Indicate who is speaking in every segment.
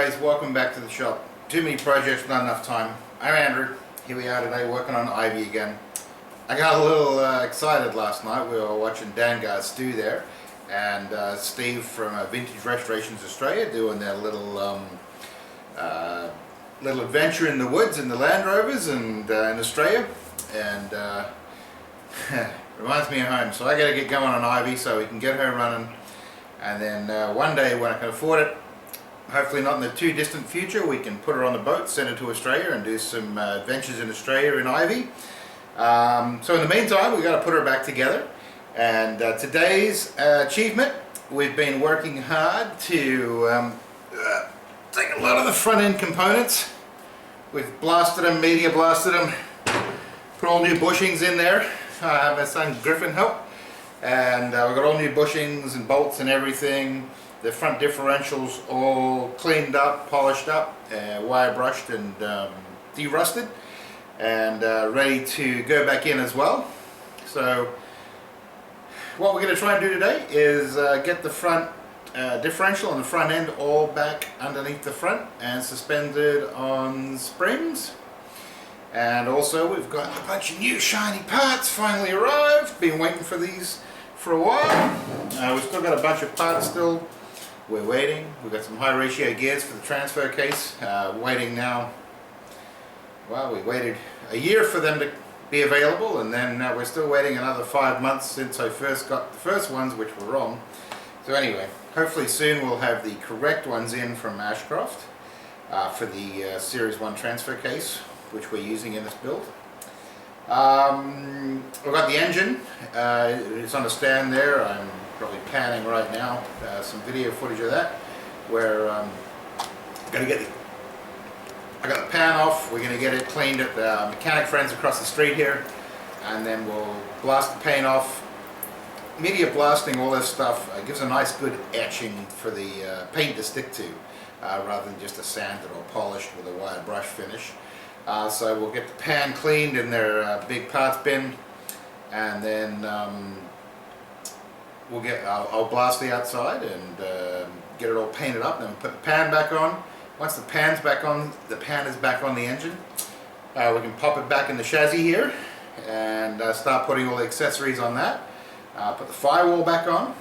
Speaker 1: guys, welcome back to the shop. Too many projects, not enough time. I'm Andrew. Here we are today working on Ivy again. I got a little excited last night. We were watching Dangar's Stew there, and Steve from Vintage Restorations Australia doing their little adventure in the woods in the Land Rovers and in Australia, and reminds me of home. So I got to get going on Ivy so we can get her running, and then one day when I can afford it, hopefully not in the too distant future, we can put her on the boat, send her to Australia and do some adventures in Australia in Ivy. So in the meantime, we've got to put her back together, and today's achievement, we've been working hard to take a lot of the front end components. We've blasted them, media blasted them, put all new bushings in there. I have my son Griffin help, and we've got all new bushings and bolts and everything. The front differentials all cleaned up, polished up, wire brushed and de-rusted, and ready to go back in as well. So what we're going to try and do today is get the front differential on the front end all back underneath the front and suspended on springs. And also we've got a bunch of new shiny parts finally arrived. Been waiting for these for a while. We've still got a bunch of parts still. We're waiting. We've got some high ratio gears for the transfer case. Waiting now. Well, we waited a year for them to be available, and then we're still waiting another 5 months since I first got the first ones, which were wrong. So anyway, hopefully soon we'll have the correct ones in from Ashcroft for the Series 1 transfer case, which we're using in this build. We've got the engine. It's on a stand there. I'm probably panning right now some video footage of that, where I got the pan off. We're going to get it cleaned at the mechanic friends across the street here, and then we'll blast the paint off. Media blasting all this stuff gives a nice good etching for the paint to stick to, rather than just a sanded or polished with a wire brush finish. So we'll get the pan cleaned in their big parts bin, and then I'll blast the outside and get it all painted up, and then put the pan back on. Once the pan's back on, the pan is back on the engine. We can pop it back in the chassis here and start putting all the accessories on that. Put the firewall back on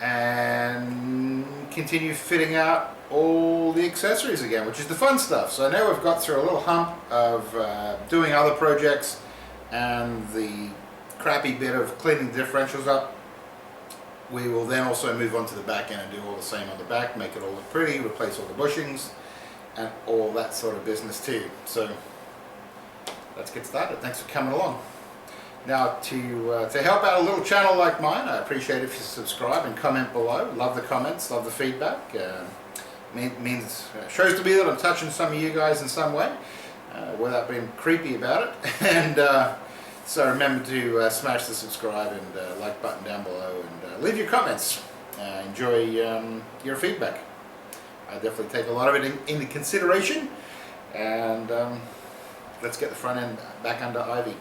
Speaker 1: and continue fitting out all the accessories again, which is the fun stuff. So now we've got through a little hump of doing other projects and the crappy bit of cleaning the differentials up. We will then also move on to the back end and do all the same on the back, make it all look pretty, replace all the bushings and all that sort of business too. So let's get started. Thanks for coming along. Now to help out a little channel like mine, I appreciate it if you subscribe and comment below. Love the comments, love the feedback. Shows to me that I'm touching some of you guys in some way, without being creepy about it. And so remember to smash the subscribe and like button down below, and leave your comments. Enjoy your feedback. I definitely take a lot of it into consideration, and let's get the front end back under Ivy.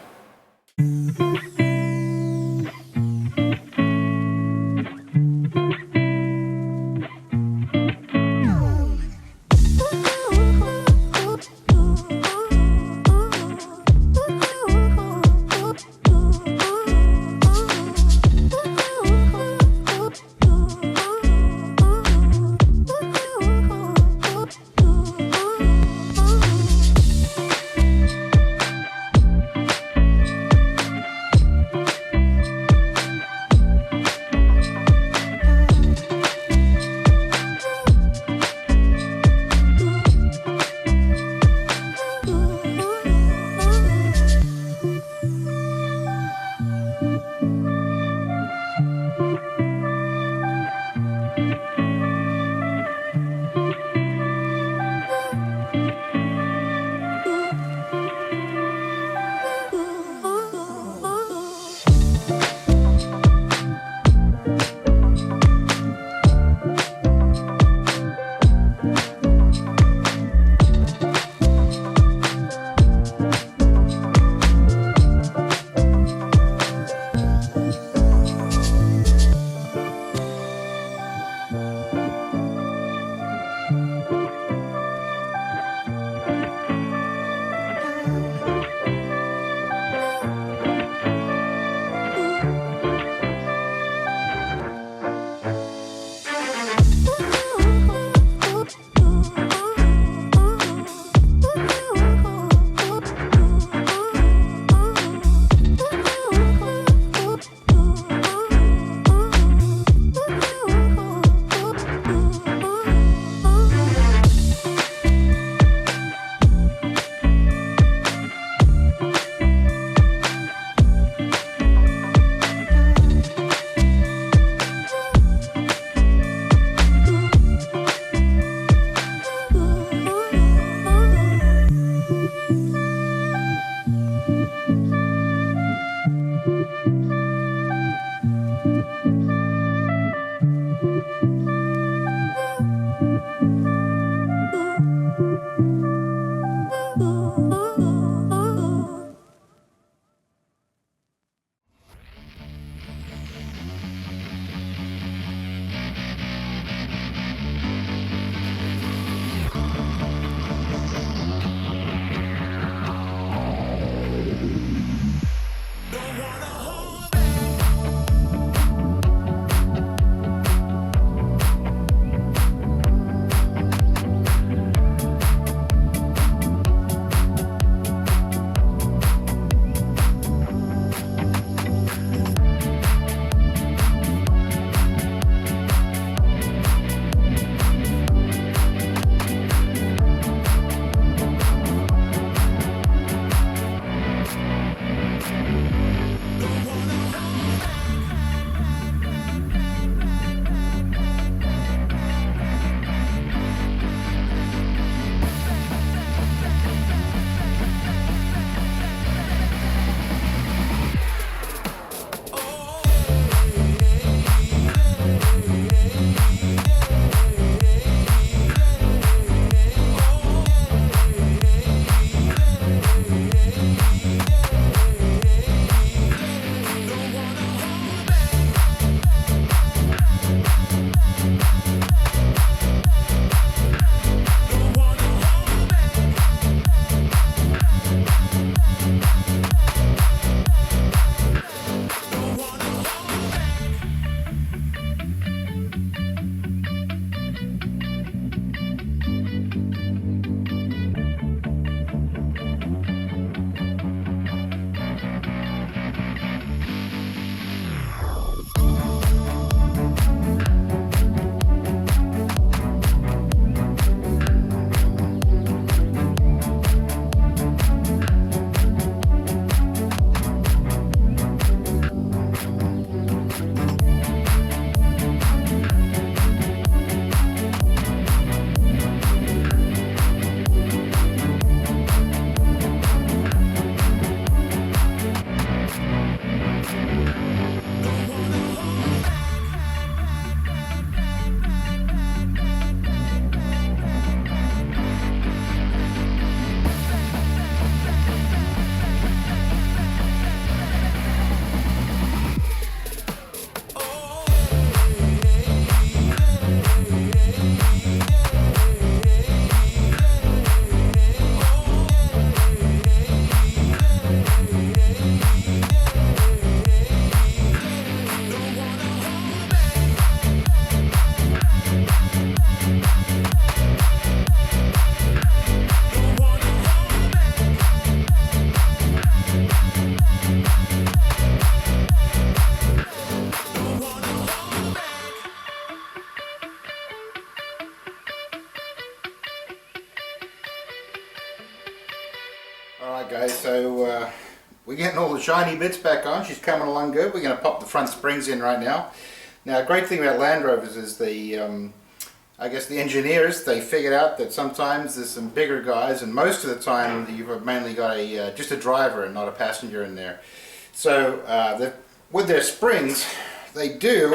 Speaker 1: Alright guys, so we're getting all the shiny bits back on. She's coming along good. We're going to pop the front springs in right now. Now, a great thing about Land Rovers is I guess the engineers, they figured out that sometimes there's some bigger guys, and most of the time you've mainly got just a driver and not a passenger in there. So with their springs, they do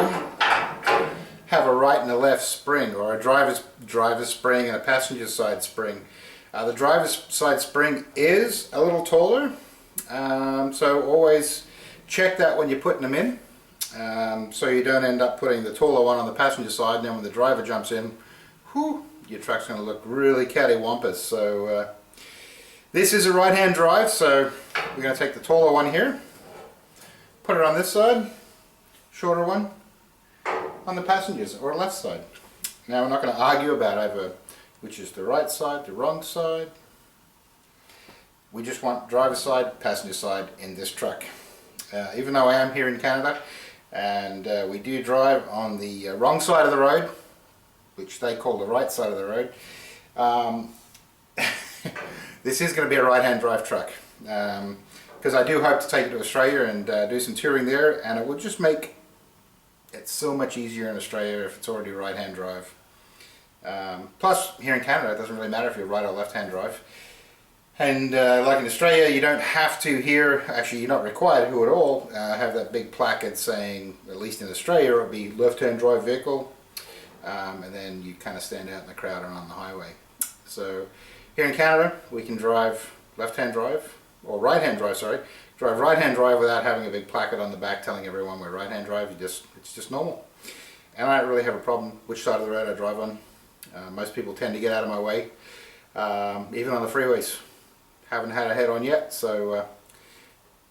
Speaker 1: have a right and a left spring, or a driver's spring and a passenger side spring. The driver's side spring is a little taller, so always check that when you're putting them in, so you don't end up putting the taller one on the passenger side, and then when the driver jumps in, whew, your truck's going to look really cattywampus. So this is a right-hand drive, so we're going to take the taller one here, put it on this side, shorter one on the passengers or left side. Now we're not going to argue about over which is the right side, the wrong side. We just want driver side, passenger side in this truck. Even though I am here in Canada and we do drive on the wrong side of the road, which they call the right side of the road, this is going to be a right-hand drive truck, because I do hope to take it to Australia and do some touring there, and it would just make it so much easier in Australia if it's already right-hand drive. Plus, here in Canada, it doesn't really matter if you're right or left-hand drive. And like in Australia, you don't have to here, actually you're not required to at all, have that big placard saying, at least in Australia, it'll be left-hand drive vehicle, and then you kind of stand out in the crowd and on the highway. So here in Canada, we can drive left-hand drive, or right-hand drive, sorry, drive right-hand drive without having a big placard on the back telling everyone we're right-hand drive. It's just normal. And I don't really have a problem which side of the road I drive on. Most people tend to get out of my way, even on the freeways. Haven't had a head-on yet, so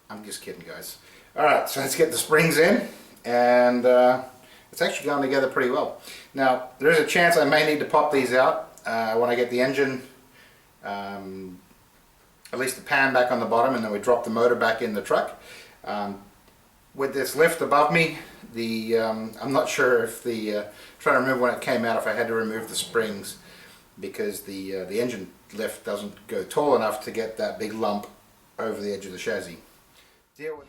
Speaker 1: I'm just kidding, guys. Alright, so let's get the springs in, and it's actually going together pretty well. Now, there is a chance I may need to pop these out when I get the engine, at least the pan back on the bottom, and then we drop the motor back in the truck. With this lift above me, I'm not sure if trying to remember when it came out if I had to remove the springs, because the engine lift doesn't go tall enough to get that big lump over the edge of the chassis. Deal with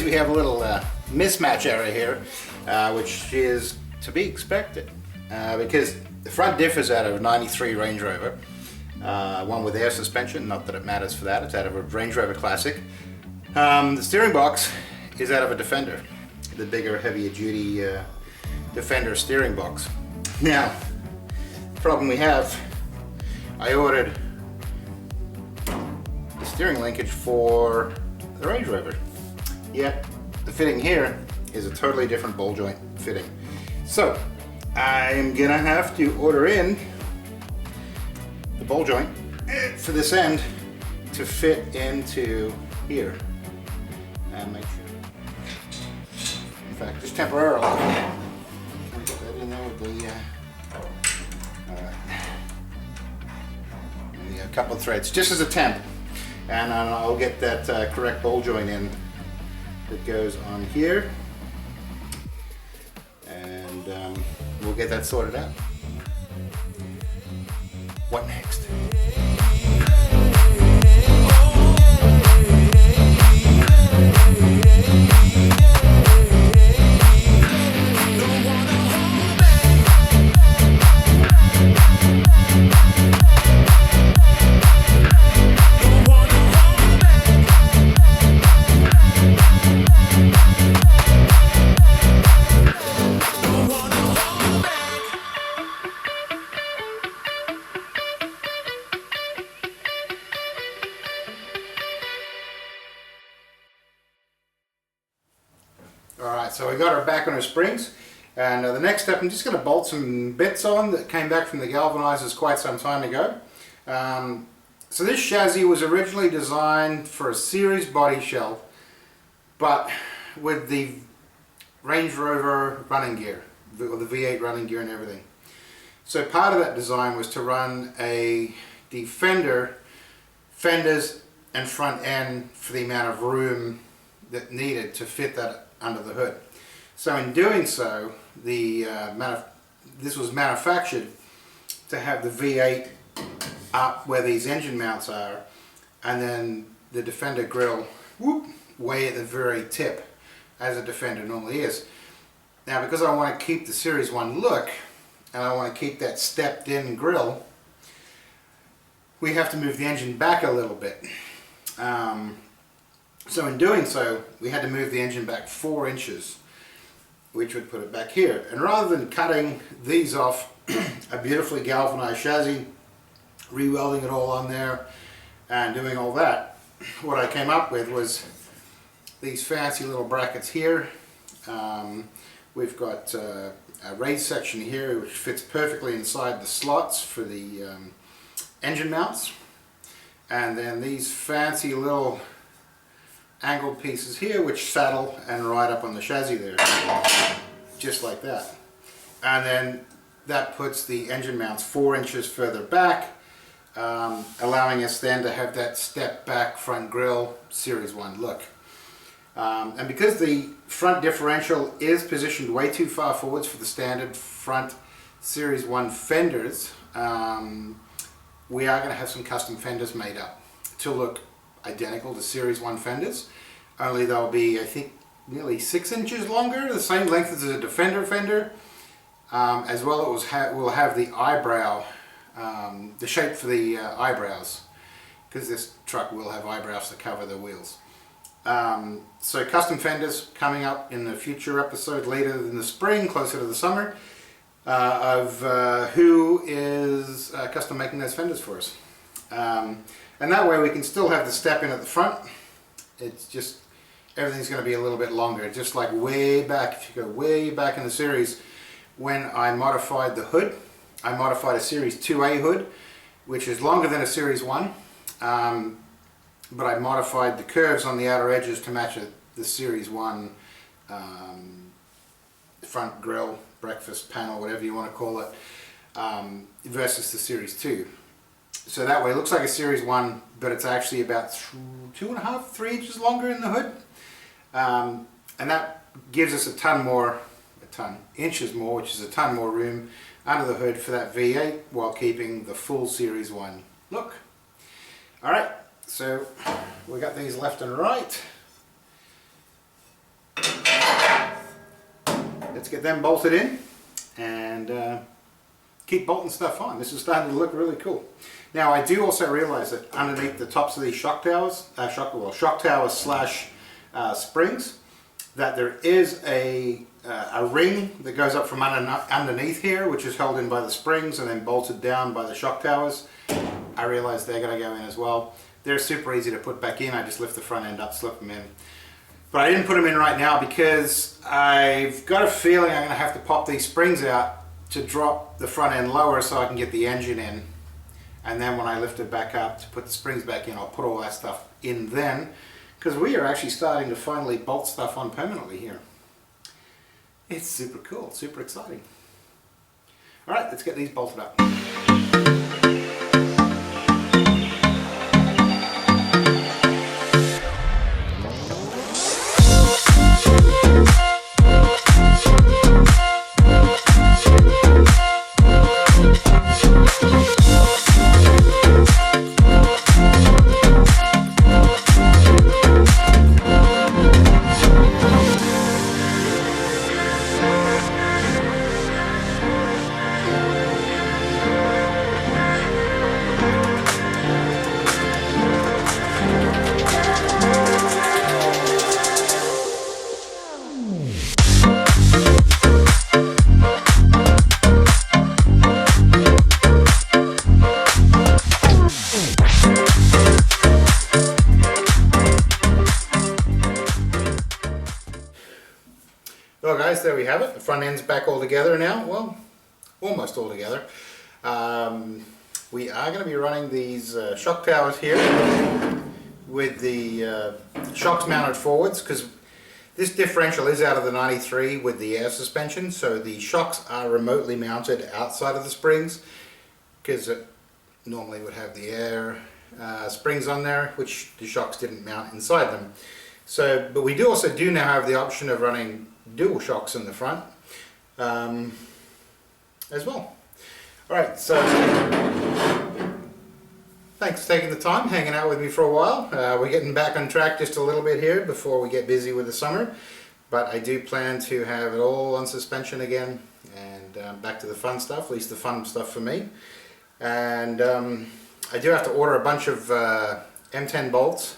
Speaker 1: we have a little mismatch error here, which is to be expected, because the front diff is out of a '93 Range Rover, one with air suspension, not that it matters for that, it's out of a Range Rover Classic. The steering box is out of a Defender, the bigger, heavier duty Defender steering box. Now, the problem we have, I ordered the steering linkage for the Range Rover. Yet the fitting here is a totally different ball joint fitting. So I'm gonna have to order in the ball joint for this end to fit into here and make sure, in fact, just temporarily, can I get that in there with the a couple of threads, just as a temp. and I'll get that correct ball joint in that goes on here, and we'll get that sorted out. What next? Alright, so we got her back on her springs, and the next step, I'm just going to bolt some bits on that came back from the galvanizers quite some time ago. So this chassis was originally designed for a series body shell, but with the Range Rover running gear, or the V8 running gear and everything. So part of that design was to run the fenders and front end for the amount of room that needed to fit that under the hood. So in doing so, this was manufactured to have the V8 up where these engine mounts are, and then the Defender grille way at the very tip, as a Defender normally is. Now, because I want to keep the Series 1 look, and I want to keep that stepped in grille, we have to move the engine back a little bit. So in doing so, we had to move the engine back 4 inches, which would put it back here. And rather than cutting these off a beautifully galvanized chassis, re-welding it all on there, and doing all that, what I came up with was these fancy little brackets here. We've got a raised section here which fits perfectly inside the slots for the engine mounts, and then these fancy little angled pieces here which saddle and ride up on the chassis there, just like that. And then that puts the engine mounts 4 inches further back, allowing us then to have that step back front grille Series 1 look. And because the front differential is positioned way too far forwards for the standard front Series 1 fenders, we are going to have some custom fenders made up to look identical to Series 1 fenders, only they'll be, I think, nearly 6 inches longer, the same length as a Defender fender. As well, it will have the eyebrow, the shape for the eyebrows, because this truck will have eyebrows to cover the wheels. So custom fenders coming up in the future episode later in the spring, closer to the summer, of who is custom making those fenders for us. And that way we can still have the step in at the front. It's just, everything's going to be a little bit longer, just like way back, if you go way back in the series, when I modified the hood. I modified a Series 2A hood, which is longer than a Series 1, but I modified the curves on the outer edges to match the Series 1 front grille, breakfast panel, whatever you want to call it, versus the Series 2. So that way it looks like a Series 1, but it's actually about 2.5, 3 inches longer in the hood. And that gives us inches more, which is a ton more room under the hood for that V8 while keeping the full Series 1 look. Alright, so we got these left and right. Let's get them bolted in and keep bolting stuff on. This is starting to look really cool. Now I do also realize that underneath the tops of these shock towers, shock towers slash springs, that there is a ring that goes up from underneath here, which is held in by the springs and then bolted down by the shock towers. I realize they're going to go in as well. They're super easy to put back in. I just lift the front end up, slip them in. But I didn't put them in right now because I've got a feeling I'm going to have to pop these springs out to drop the front end lower so I can get the engine in. And then when I lift it back up to put the springs back in, I'll put all that stuff in then. Because we are actually starting to finally bolt stuff on permanently here. It's super cool, super exciting. Alright, let's get these bolted up. there we have it. The front end's back all together now. Well, almost all together. We are going to be running these shock towers here with the shocks mounted forwards, because this differential is out of the 93 with the air suspension, so the shocks are remotely mounted outside of the springs, because it normally would have the air springs on there, which the shocks didn't mount inside them. So, but we also now have the option of running dual shocks in the front as well. Alright, so thanks for taking the time, hanging out with me for a while. We're getting back on track just a little bit here before we get busy with the summer, but I do plan to have it all on suspension again and back to the fun stuff, at least the fun stuff for me. And I do have to order a bunch of M10 bolts,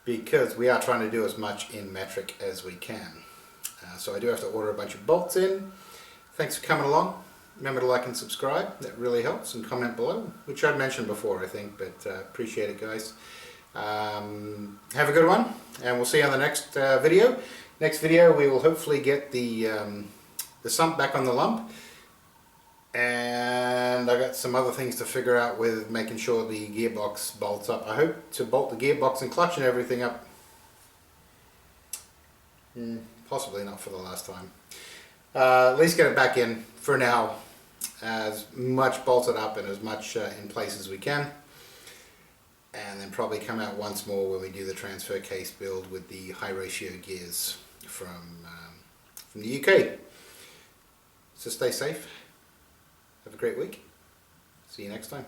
Speaker 1: because we are trying to do as much in metric as we can. So I do have to order a bunch of bolts in. Thanks for coming along. Remember to like and subscribe, that really helps, and comment below, which I'd mentioned before I think, but appreciate it guys. Have a good one, and we'll see you on the next video. Next video we will hopefully get the sump back on the lump, and I got some other things to figure out with making sure the gearbox bolts up. I hope to bolt the gearbox and clutch and everything up. Possibly not for the last time. At least get it back in for now, as much bolted up and as much in place as we can, and then probably come out once more when we do the transfer case build with the high ratio gears from the UK. So stay safe, have a great week, see you next time.